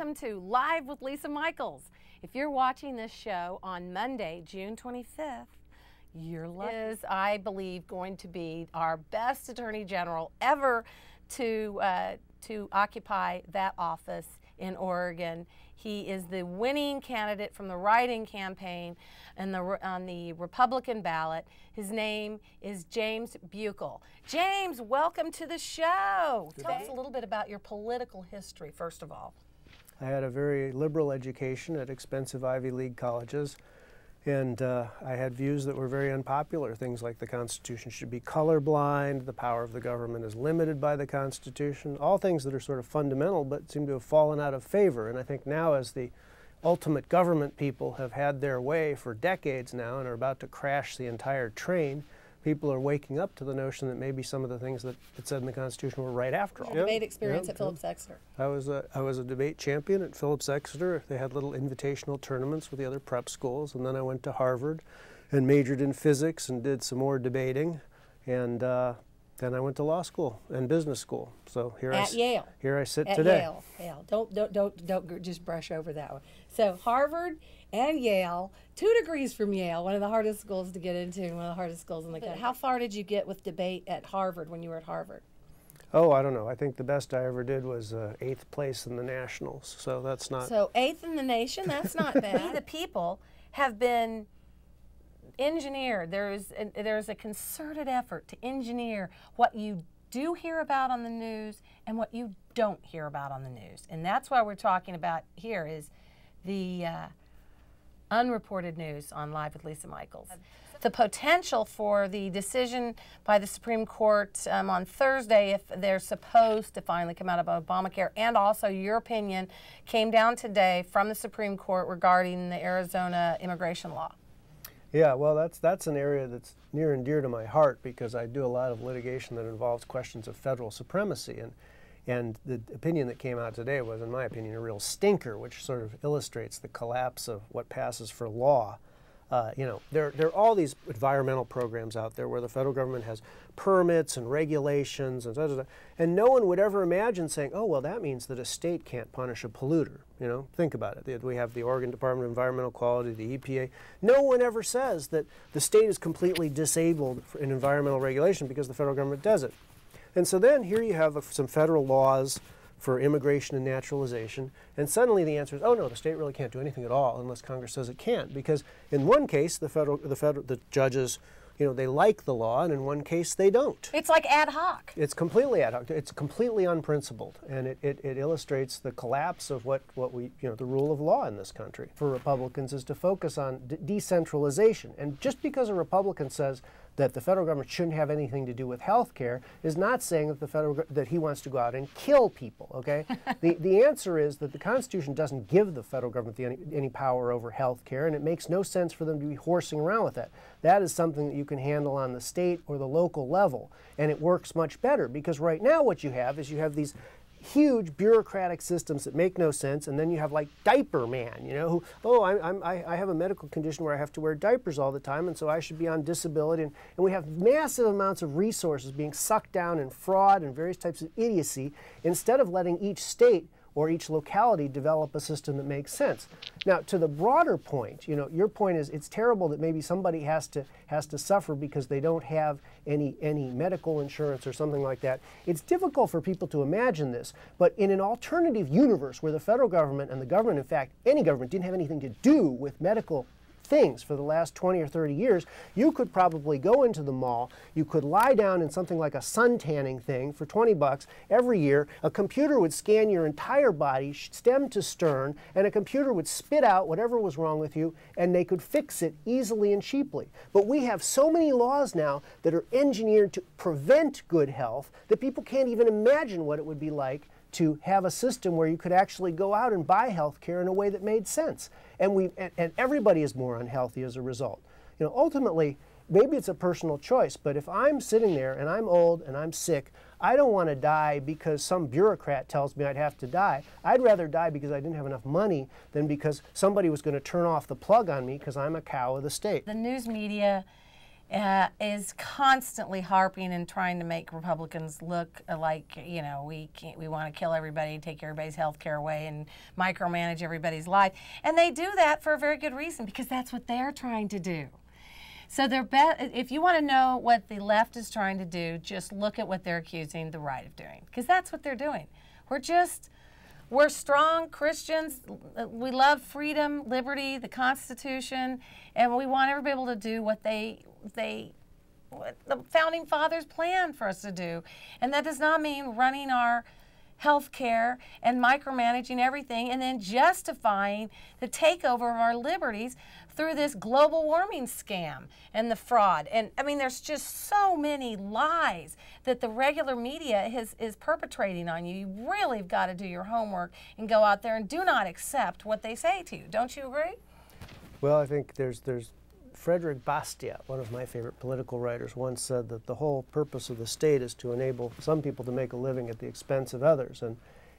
welcome to Live with Lisa Michaels. If you're watching this show on Monday, June 25th, you're lucky. Is, I believe, going to be our best Attorney General ever to occupy that office in Oregon. He is the winning candidate from the write-in campaign and on the Republican ballot. His name is James Buchal. James, welcome to the show. Tell us a little bit about your political history, first of all. I had a very liberal education at expensive Ivy League colleges, and I had views that were very unpopular. Things like the Constitution should be colorblind, the power of the government is limited by the Constitution, all things that are sort of fundamental but seem to have fallen out of favor. And I think now, as the ultimate government people have had their way for decades now and are about to crash the entire train, people are waking up to the notion that maybe some of the things that it said in the Constitution were right after all. Your debate experience at Phillips Exeter. I was a debate champion at Phillips Exeter. They had little invitational tournaments with the other prep schools, and then I went to Harvard and majored in physics and did some more debating, and then I went to law school and business school. So here Yale. Here I sit at today. Yale. Don't just brush over that one. So Harvard and Yale, 2 degrees from Yale, one of the hardest schools to get into and one of the hardest schools in the country. How far did you get with debate at Harvard when you were at Harvard? Oh, I don't know. I think the best I ever did was 8th place in the nationals. So that's not. So 8th in the nation. That's not bad. We the people have been engineered. There's a concerted effort to engineer what you do hear about on the news and what you don't hear about on the news. And that's why we're talking about here is the unreported news on Live with Lisa Michaels. The potential for the decision by the Supreme Court on Thursday, if they're supposed to finally come out of ObamaCare, and also your opinion came down today from the Supreme Court regarding the Arizona immigration law. Yeah, well, that's an area that's near and dear to my heart because I do a lot of litigation that involves questions of federal supremacy, and the opinion that came out today was, in my opinion, a real stinker, which sort of illustrates the collapse of what passes for law. You know, there are all these environmental programs out there where the federal government has permits and regulations and no one would ever imagine saying, oh, well, that means that a state can't punish a polluter. You know, think about it. We have the Oregon Department of Environmental Quality, the EPA. No one ever says that the state is completely disabled in environmental regulation because the federal government does it. And so then here you have some federal laws for immigration and naturalization, and suddenly the answer is, oh no, the state really can't do anything at all unless Congress says it can't, because in one case the judges, you know, they like the law, and in one case they don't. It's like ad hoc. It's completely ad hoc. It's completely unprincipled, and it illustrates the collapse of what we, you know, the rule of law in this country. For Republicans is to focus on decentralization, and just because a Republican says that the federal government shouldn't have anything to do with health care is not saying that that he wants to go out and kill people, okay? The answer is that the Constitution doesn't give the federal government any power over health care, and it makes no sense for them to be horsing around with that. That is something that you can handle on the state or the local level, and it works much better because right now what you have is you have these huge bureaucratic systems that make no sense, and then you have like Diaper Man, you know, who, oh, I have a medical condition where I have to wear diapers all the time, and so I should be on disability, and we have massive amounts of resources being sucked down in fraud and various types of idiocy instead of letting each state or each locality develop a system that makes sense. Now, to the broader point, you know, your point is it's terrible that maybe somebody has to suffer because they don't have any medical insurance or something like that. It's difficult for people to imagine this, but in an alternative universe where the federal government and the government, in fact, any government didn't have anything to do with medical things for the last 20 or 30 years, you could probably go into the mall, you could lie down in something like a sun tanning thing for 20 bucks every year, a computer would scan your entire body, stem to stern, and a computer would spit out whatever was wrong with you, and they could fix it easily and cheaply. But we have so many laws now that are engineered to prevent good health that people can't even imagine what it would be like to have a system where you could actually go out and buy health care in a way that made sense. And everybody is more unhealthy as a result. You know, ultimately, maybe it's a personal choice, but if I'm sitting there and I'm old and I'm sick, I don't want to die because some bureaucrat tells me I'd have to die. I'd rather die because I didn't have enough money than because somebody was going to turn off the plug on me because I'm a cow of the state. The news media is constantly harping and trying to make Republicans look like, you know, we want to kill everybody, take everybody's health care away, and micromanage everybody's life. And they do that for a very good reason, because that's what they're trying to do. So if you want to know what the left is trying to do, just look at what they're accusing the right of doing, because that's what they're doing. We're strong Christians. We love freedom, liberty, the Constitution, and we want everybody able to do what the Founding Fathers planned for us to do. And that does not mean running our health care and micromanaging everything and then justifying the takeover of our liberties through this global warming scam and the fraud. And I mean, there's just so many lies that the regular media is perpetrating on you. You really have got to do your homework and go out there and do not accept what they say to you. Don't you agree? Well, I think there's Frederick Bastiat, one of my favorite political writers, once said that the whole purpose of the state is to enable some people to make a living at the expense of others.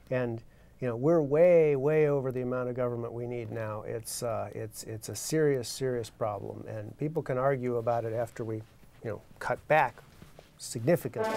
And you know, we're way over the amount of government we need now. It's a serious problem, and people can argue about it after we, you know, cut back significantly.